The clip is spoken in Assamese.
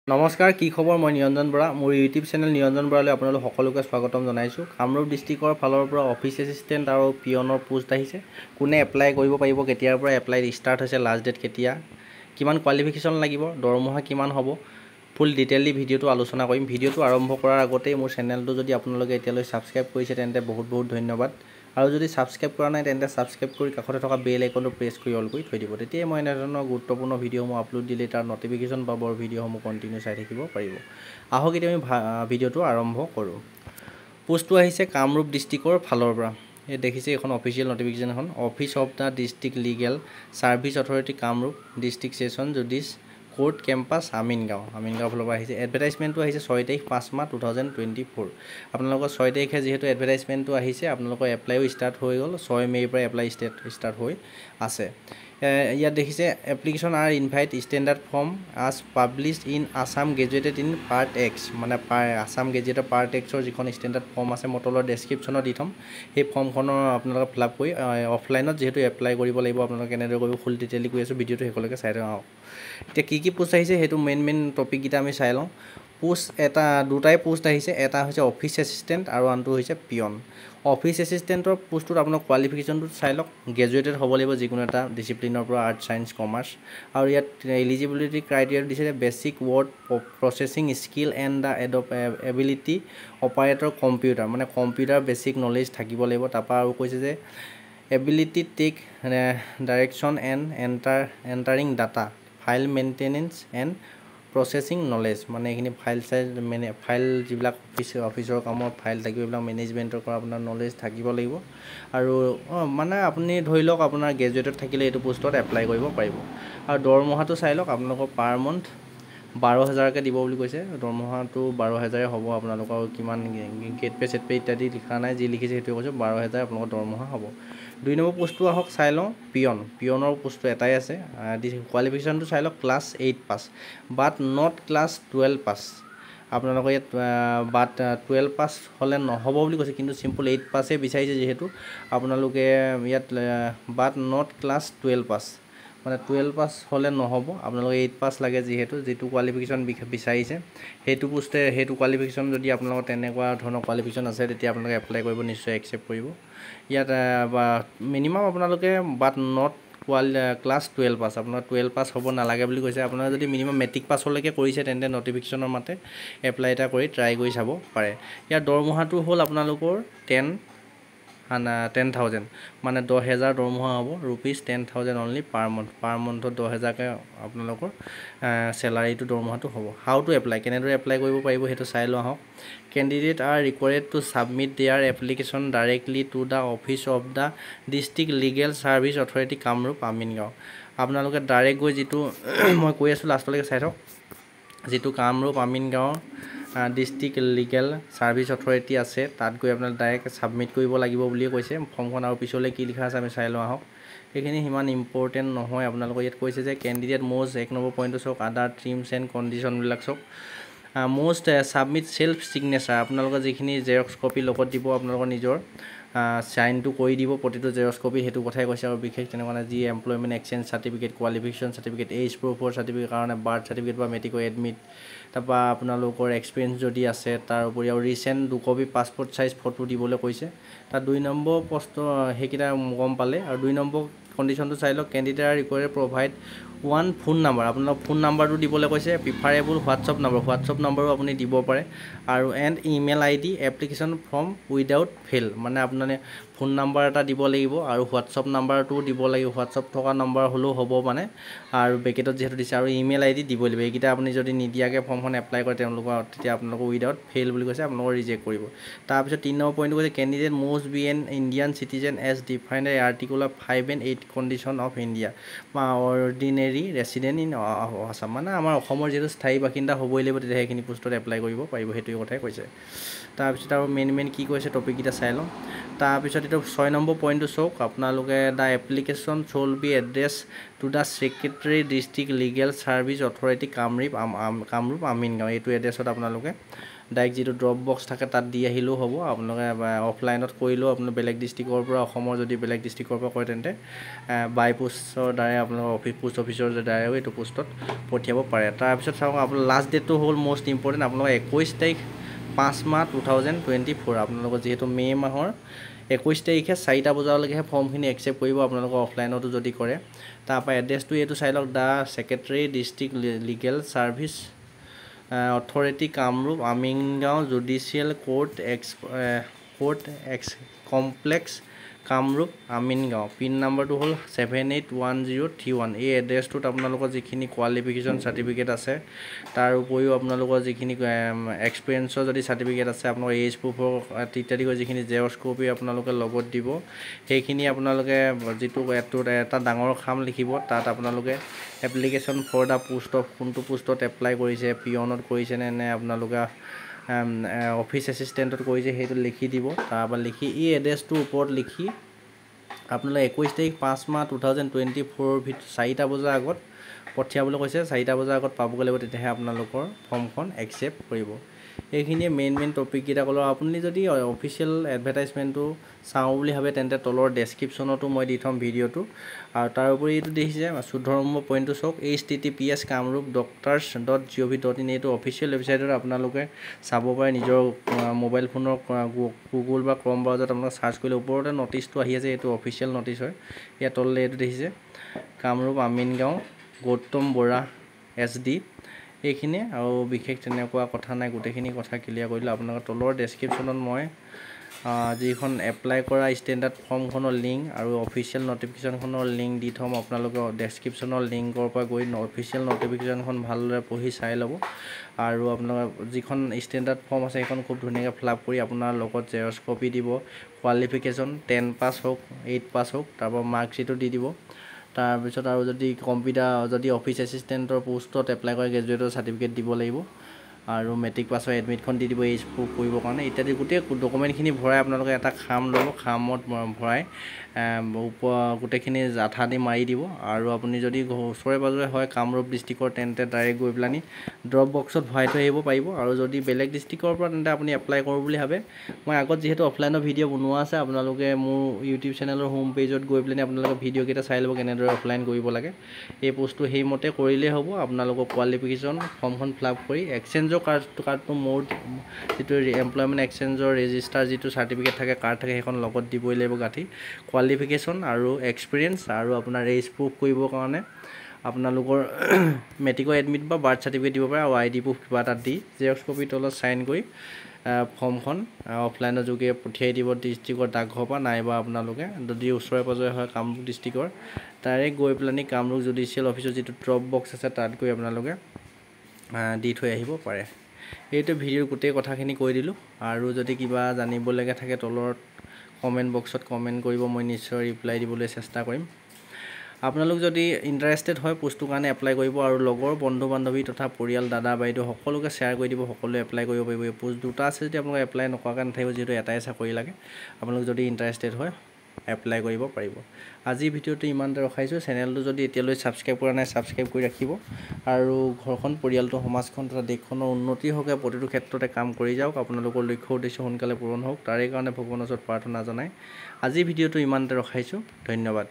নমস্কাৰ কি খবৰ মই নিৰঞ্জন বৰা মোৰ ইউটিউব চেনেল নিৰঞ্জন বৰালৈ আপোনালোক সকলোকে স্বাগতম জনাইছোঁ কামৰূপ ডিষ্ট্ৰিক্টৰ ফালৰ পৰা অফিচ এছিষ্টেণ্ট আৰু পিয়নৰ পোষ্ট আহিছে কোনে এপ্লাই কৰিব পাৰিব কেতিয়াৰ পৰা এপ্লাই ষ্টাৰ্ট হৈছে লাষ্ট ডেট কেতিয়া কিমান কোৱালিফিকেশ্যন লাগিব দৰমহা কিমান হ'ব ফুল ডিটেইলি ভিডিঅ'টো আলোচনা কৰিম ভিডিঅ'টো আৰম্ভ কৰাৰ আগতেই মোৰ চেনেলটো যদি আপোনালোকে এতিয়ালৈ ছাবস্ক্ৰাইব কৰিছে তেন্তে বহুত ধন্যবাদ আৰু যদি ছাবস্ক্ৰাইব কৰা নাই তেন্তে ছাবস্ক্ৰাইব কৰি কাষতে থকা বেল আইকনটো প্ৰেছ কৰি অল কৰি থৈ দিব তেতিয়াই মই এনেধৰণৰ গুৰুত্বপূৰ্ণ ভিডিঅ'সমূহ আপলোড দিলে তাৰ নটিফিকেশ্যন পাব আৰু ভিডিঅ'সমূহ কণ্টিনিউ চাই থাকিব পাৰিব আহক এতিয়া আমি ভিডিঅ'টো আৰম্ভ কৰোঁ পোষ্টটো আহিছে কামৰূপ ডিষ্ট্ৰিক্টৰ ফালৰ পৰা এই দেখিছে এখন অফিচিয়েল নটিফিকেশ্যন এখন office of the district legal service authority Kamrup district session judge court campus Amingaon ফালৰ পৰা আহিছে এডভাৰটাইজমেণ্টটো আহিছে 6 তাৰিখ 5 মাহ 2024 আপোনালোকৰ 6 তাৰিখে যিহেতু এডভাৰটাইজমেণ্টটো আহিছে আপোনালোকৰ এপ্লাইও ষ্টাৰ্ট হৈ গ'ল 6 মে'ৰ পৰা এপ্লাই ষ্টাৰ্ট হৈ আছে ইয়াত দেখিছে application are invite standard form as published in Assam gazetted in part X মানে আছাম গেজেটৰ পাৰ্ট এক্সৰ যিখন ষ্টেণ্ডাৰ্ড ফৰ্ম আছে মই তলৰ ডেছক্ৰিপশ্যনত দি থ'ম সেই ফৰ্মখনৰ আপোনালোকে ফিল আপ কৰি অফলাইনত যিহেতু এপ্লাই কৰিব লাগিব আপোনালোকে কেনেদৰে কৰিব ফুল ডিটেইলি কৰি আছোঁ ভিডিঅ'টো শেষলৈকে চাই লওঁ এতিয়া কি পোষ্ট আহিছে সেইটো মেইন টপিককেইটা আমি চাই লওঁ পোষ্ট দুটাই পোষ্ট আহিছে এটা হৈছে অফিচ এছিষ্টেণ্ট আৰু আনটো হৈছে পিয়ন অফিচ এছিষ্টেণ্টৰ পোষ্টটোত আপোনাৰ কোৱালিফিকেশ্যনটো চাই লওক গ্ৰেজুৱেটেড হ'ব লাগিব যিকোনো এটা ডিচিপ্লিনৰ পৰা আৰ্টছ ছায়েন্স কমাৰ্চ আৰু ইয়াত এলিজিবিলিটি ক্ৰাইটেৰিয়া দিছে basic word processing skill and the ability operator computer মানে কম্পিউটাৰ বেছিক নলেজ থাকিব লাগিব তাৰপৰা আৰু কৈছে যে ability take direction and entering data file maintenance and processing knowledge মানে এইখিনি ফাইল যিবিলাক অফিচৰ কামৰ ফাইল থাকিব এইবিলাক মেনেজমেণ্টৰ পৰা আপোনাৰ নলেজ থাকিব লাগিব আৰু মানে আপুনি ধৰি লওক আপোনাৰ গ্ৰেজুৱেটেড থাকিলে এইটো পোষ্টত এপ্লাই কৰিব পাৰিব আৰু দৰমহাটো চাই লওক আপোনালোকৰ পাৰ মান্থ 12,000কৈ দিব বুলি কৈছে দৰমহাটো 12,000 হ'ব আপোনালোকৰ কিমান গেট পে চেট পে ইত্যাদি লিখা নাই যি লিখিছে সেইটোৱে কৈছোঁ 12,000 আপোনালোকৰ দৰমহা হ'ব 2 নম্বৰ পোষ্টটো আহক চাই লওঁ পিয়নৰ পোষ্টটো এটাই আছে কোৱালিফিকেশ্যনটো চাই লওক class 8 pass but not class 12 পাছ আপোনালোকৰ ইয়াত বাট 12 পাছ হ'লে নহ'ব বুলি কৈছে কিন্তু চিম্পল 8 পাছেই বিচাৰিছে যিহেতু আপোনালোকে ইয়াত বাট নট ক্লাছ 12 পাছ মানে 12 পাছ হ'লে নহ'ব আপোনালোকে 8 পাছ লাগে যিটো কোৱালিফিকেশ্যন বিচাৰিছে সেইটো কোৱালিফিকেশ্যন যদি আপোনালোকৰ তেনেকুৱা ধৰণৰ কোৱালিফিকেশ্যন আছে তেতিয়া আপোনালোকে এপ্লাই কৰিব নিশ্চয় একচেপ্ট কৰিব ইয়াত মিনিমাম আপোনালোকে বাট নট ক্লাছ 12 পাছ আপোনাৰ 12 পাছ হ'ব নালাগে বুলি কৈছে আপোনাৰ যদি মিনিমাম মেট্ৰিক পাছলৈকে কৰিছে তেন্তে নটিফিকেশ্যনৰ মতে এপ্লাই এটা কৰি ট্ৰাই কৰি চাব পাৰে ইয়াৰ দৰমহাটো হ'ল আপোনালোকৰ 10,000 মানে 10,000 দৰমহা হ'ব ৰুপিজ 10,000 অনলি পাৰ মান্থত 10,000কৈ আপোনালোকৰ চেলাৰীটো দৰমহাটো হ'ব হাউ টু এপ্লাই কেনেদৰে এপ্লাই কৰিব পাৰিব সেইটো চাই লোৱা হওক candidate are required to submit their application directly to the office of the district legal service authority Kamrup Amingaon আপোনালোকে ডাইৰেক্ট গৈ যিটো মই কৈ আছোঁ লাষ্টলৈকে চাই থওক যিটো কামৰূপ আমিনগাঁৱৰ ডিষ্ট্ৰিক্ট লিগেল ছাৰ্ভিচ অথৰিটি আছে তাত গৈ আপোনালোকে ডাইৰেক্ট ছাবমিট কৰিব লাগিব বুলিয়ে কৈছে ফৰ্মখন আৰু পিছলৈ কি লিখা আছে আমি চাই লোৱা হওক এইখিনি সিমান ইম্পৰ্টেণ্ট নহয় আপোনালোকৰ ইয়াত কৈছে যে কেণ্ডিডেট মোষ্ট 1 নম্বৰ পইণ্টটো চাওক আদাৰ ট্ৰিমছ এণ্ড কণ্ডিশ্যনবিলাক চাওক মোষ্ট ছাবমিট চেল্ফ ছিগনেচাৰ আপোনালোকৰ যিখিনি জেৰক্স কপি লগত দিব আপোনালোকৰ নিজৰ চাইনটো কৰি দিব প্ৰতিটো জেৰক্স কপি সেইটো কথাই কৈছে আৰু বিশেষ তেনেকুৱা নাই যি employment exchange certificate qualification certificate age প্ৰুফৰ চাৰ্টিফিকেট কাৰণে বাৰ্থ চাৰ্টিফিকেট বা মেট্ৰিকৰ এডমিট তাৰপৰা আপোনালোকৰ এক্সপিৰিয়েঞ্চ যদি আছে তাৰ উপৰি আৰু recent 2 copy passport size photo দিবলৈ কৈছে তাত 2 নম্বৰ প্ৰশ্ন সেইকেইটা গম পালে আৰু 2 নম্বৰ কণ্ডিশ্যনটো চাই লওক candidate are required provide 1 phone number আপোনালোক ফোন নাম্বাৰটো দিবলৈ কৈছে প্ৰিফাৰেবল হোৱাটছআপ নাম্বাৰো আপুনি দিব পাৰে আৰু and email ID application form without fail মানে আপোনালোকে ফোন নাম্বাৰ এটা দিব লাগিব আৰু হোৱাটছআপ নাম্বাৰটোও দিব লাগিব হোৱাটছআপ থকা নাম্বাৰ হ'লেও হ'ব মানে আৰু বেকেটত যিহেতু দিছে আৰু ইমেইল আইডি দিব লাগিব এইকেইটা আপুনি যদি নিদিয়াকৈ ফৰ্মখন এপ্লাই কৰে তেতিয়া আপোনালোকৰ উইদাউট ফেইল বুলি কৈছে আপোনালোকৰ ৰিজেক্ট কৰিব তাৰপিছত 3 নম্বৰ পইণ্টটো কৈছে candidate must be an Indian citizen as defined এই article 5 and 8 condition of India ordinary resident in Assam মানে আমাৰ অসমৰ যিহেতু স্থায়ী বাসিন্দা হ'বই লাগিব তেতিয়া সেইখিনি পোষ্টত এপ্লাই কৰিব পাৰিব সেইটোৱে কথাই কৈছে তাৰপিছত আৰু মেইন কি কৈছে টপিককেইটা চাই লওঁ তাৰপিছত এইটো 6 নম্বৰ পইণ্টটো চাওক আপোনালোকে the application shall be address to the secretary district legal service authority Kamrup Amingaon এইটো এড্ৰেছত আপোনালোকে ডাইৰেক্ট যিটো ড্ৰপ বক্স থাকে তাত দি আহিলেও হ'ব আপোনালোকে অফলাইনত কৰিলেও আপোনালোকে বেলেগ ডিষ্ট্ৰিক্টৰ পৰা অসমৰ যদি বেলেগ ডিষ্ট্ৰিক্টৰ পৰা কৰে তেন্তে বাই পোষ্টৰ দ্বাৰাই আপোনালোকৰ পোষ্ট অফিচৰ দ্বাৰাও এইটো পোষ্টত পঠিয়াব পাৰে তাৰপিছত চাওক আপোনাৰ লাষ্ট ডেটটো হ'ল মষ্ট ইম্পৰ্টেণ্ট আপোনালোকৰ 21 তাৰিখ 5 মাহ 2024 আপোনালোকৰ যিহেতু মে' মাহৰ 21 তাৰিখে 4টা বজালৈকেহে ফৰ্মখিনি একচেপ্ট কৰিব আপোনালোকৰ অফলাইনতো যদি কৰে তাৰপৰা এড্ৰেছটো এইটো চাই লওক the secretary district legal service authority Kamrup Amingaon judicial court complex Kamrup Amingaon pin নম্বৰটো হ'ল 781031 এই এড্ৰেছটোত আপোনালোকৰ যিখিনি কোৱালিফিকেশ্যন চাৰ্টিফিকেট আছে তাৰ উপৰিও আপোনালোকৰ যিখিনি এক্সপিৰিয়েঞ্চৰ যদি চাৰ্টিফিকেট আছে আপোনালোকৰ এজ প্ৰুফৰ ইত্যাদি কৰি যিখিনি জেৰক্স কপি আপোনালোকে লগত দিব সেইখিনি আপোনালোকে যিটো এটা ডাঙৰ খাম লিখিব তাত আপোনালোকে application for the post of কোনটো পোষ্টত এপ্লাই কৰিছে পিয়নত কৰিছে নে আপোনালোকে অফিচ এছিষ্টেণ্টত কৰিছে সেইটো লিখি দিব তাৰপৰা লিখি এই এড্ৰেছটোৰ ওপৰত লিখি আপোনালোকে 21 তাৰিখ 5 মাহ 2024 ভিতৰত 4টা বজাৰ আগত পঠিয়াবলৈ কৈছে 4টা বজাৰ আগত পাবগৈ লাগিব তেতিয়াহে আপোনালোকৰ ফৰ্মখন একচেপ্ট কৰিব এইখিনিয়ে মেইন টপিককেইটা ক'লোঁ আপুনি যদি অফিচিয়েল এডভাৰটাইজমেণ্টটো চাওঁ বুলি ভাবে তেন্তে তলৰ ডেছক্ৰিপশ্যনতো মই দি থ'ম ভিডিঅ'টো আৰু তাৰ উপৰি এইটো দেখিছে 14 নম্বৰ পইণ্টটো চাওক https kamrup.doctors.gov.in এইটো অফিচিয়েল ৱেবছাইটত আপোনালোকে চাব পাৰে নিজৰ মোবাইল ফোনৰ গুগল বা ক্ৰম ব্ৰাউজাৰত আপোনালোকে চাৰ্চ কৰিলে ওপৰতে নটিচটো আহি আছে এইটো অফিচিয়েল নটিচ হয় ইয়াত তললৈ এইটো দেখিছে কামৰূপ আমিনগাঁও গৌতম বৰা SD এইখিনি আৰু বিশেষ তেনেকুৱা কথা নাই গোটেইখিনি কথা ক্লিয়াৰ কৰিলোঁ আপোনালোকৰ তলৰ ডেছক্ৰিপশ্যনত মই যিখন এপ্লাই কৰা ষ্টেণ্ডাৰ্ড ফৰ্মখনৰ লিংক আৰু অফিচিয়েল নটিফিকেশ্যনখনৰ লিংক দি থ'ম আপোনালোকে ডেছক্ৰিপশ্যনৰ লিংকৰ পৰা গৈ অফিচিয়েল নটিফিকেশ্যনখন ভালদৰে পঢ়ি চাই ল'ব আৰু আপোনালোকৰ যিখন ষ্টেণ্ডাৰ্ড ফৰ্ম আছে সেইখন খুব ধুনীয়াকৈ ফিলআপ কৰি আপোনাৰ লগত জেৰক্স কপি দিব কোৱালিফিকেশ্যন 10 পাছ হওক 8 পাছ হওক তাৰপৰা মাৰ্কশ্বিটো দি দিব তাৰপিছত আৰু যদি কম্পিউটাৰ যদি অফিচ এছিষ্টেণ্টৰ পোষ্টত এপ্লাই কৰে গ্ৰেজুৱেটৰ চাৰ্টিফিকেট দিব লাগিব আৰু মেট্ৰিক পাছৰ এডমিটখন দি দিব এজ প্ৰুফ কৰিবৰ কাৰণে ইত্যাদি গোটেই ডকুমেণ্টখিনি ভৰাই আপোনালোকে এটা খাম ল'ব খামত ভৰাই গোটেইখিনি আঠা দি মাৰি দিব আৰু আপুনি যদি ওচৰে পাজৰে হয় কামৰূপ ডিষ্ট্ৰিক্টৰ তেন্তে ডাইৰেক্ট গৈ পেলানি ড্ৰপ বক্সত ভৰাই থৈ আহিব পাৰিব আৰু যদি বেলেগ ডিষ্ট্ৰিক্টৰ পৰা তেন্তে আপুনি এপ্লাই কৰোঁ বুলি ভাবে মই আগত যিহেতু অফলাইনৰ ভিডিঅ' বনোৱা আছে আপোনালোকে মোৰ ইউটিউব চেনেলৰ হোম পেজত গৈ পেলানি আপোনালোকে ভিডিঅ'কেইটা চাই ল'ব কেনেদৰে অফলাইন কৰিব লাগে এই বস্তু সেইমতে কৰিলেই হ'ব আপোনালোকৰ কোৱালিফিকেশ্যন ফৰ্মখন ফিলআপ কৰি এক্সচেঞ্জৰ কাৰ্ডটো মোৰ যিটো এমপ্লয়মেণ্ট এক্সচেঞ্জৰ ৰেজিষ্টাৰ যিটো চাৰ্টিফিকেট থাকে কাৰ্ড থাকে সেইখন লগত দিবই লাগিব গাঁঠি কোৱালিফিকেশ্যন আৰু এক্সপিৰিয়েঞ্চ আৰু আপোনাৰ এজ প্ৰুফ কৰিবৰ কাৰণে আপোনালোকৰ মেট্ৰিকৰ এডমিট বা বাৰ্থ চাৰ্টিফিকেট দিব পাৰে আৰু ID প্ৰুফ কিবা এটা দি জেৰক্স কপি তলত চাইন কৰি ফৰ্মখন অফলাইনৰ যোগে পঠিয়াই দিব ডিষ্ট্ৰিক্টৰ ডাকঘৰৰ পৰা নাইবা আপোনালোকে যদি ওচৰে পাজৰে হয় কামৰূপ ডিষ্ট্ৰিক্টৰ ডাইৰেক্ট গৈ পেলানি কামৰূপ জুডিচিয়েল অফিচৰ যিটো ড্ৰপ বক্স আছে তাত গৈ আপোনালোকে দি থৈ আহিব পাৰে এইটো ভিডিঅ'ৰ গোটেই কথাখিনি কৈ দিলোঁ আৰু যদি কিবা জানিবলগীয়া থাকে তলত কমেণ্ট বক্সত কমেণ্ট কৰিব মই নিশ্চয় ৰিপ্লাই দিবলৈ চেষ্টা কৰিম আপোনালোক যদি ইণ্টাৰেষ্টেড হয় পোষ্টটোৰ কাৰণে এপ্লাই কৰিব আৰু লগৰ বন্ধু বান্ধৱী তথা পৰিয়াল দাদা বাইদেউ সকলোকে শ্বেয়াৰ কৰি দিব সকলোৱে এপ্লাই কৰিব পাৰিব এই পোষ্ট দুটা আছে যদি আপোনালোকে এপ্লাই নকৰাকৈ নাথাকিব যিহেতু এটাই চাকৰি লাগে আপোনালোক যদি ইণ্টাৰেষ্টেড হয় এপ্লাই কৰিব পাৰিব আজি ভিডিঅ'টো ইমানতে ৰখাইছোঁ চেনেলটো যদি এতিয়ালৈ ছাবস্ক্ৰাইব কৰা নাই ছাবস্ক্ৰাইব কৰি ৰাখিব আৰু ঘৰখন পৰিয়ালটো সমাজখন তথা দেশখনৰ উন্নতিৰ হকে প্ৰতিটো ক্ষেত্ৰতে কাম কৰি যাওক আপোনালোকৰ লক্ষ্য উদ্দেশ্য সোনকালে পূৰণ হওক তাৰে কাৰণে ভগৱানৰ ওচৰত প্ৰাৰ্থনা জনাই আজি ভিডিঅ'টো ইমানতে ৰখাইছোঁ ধন্যবাদ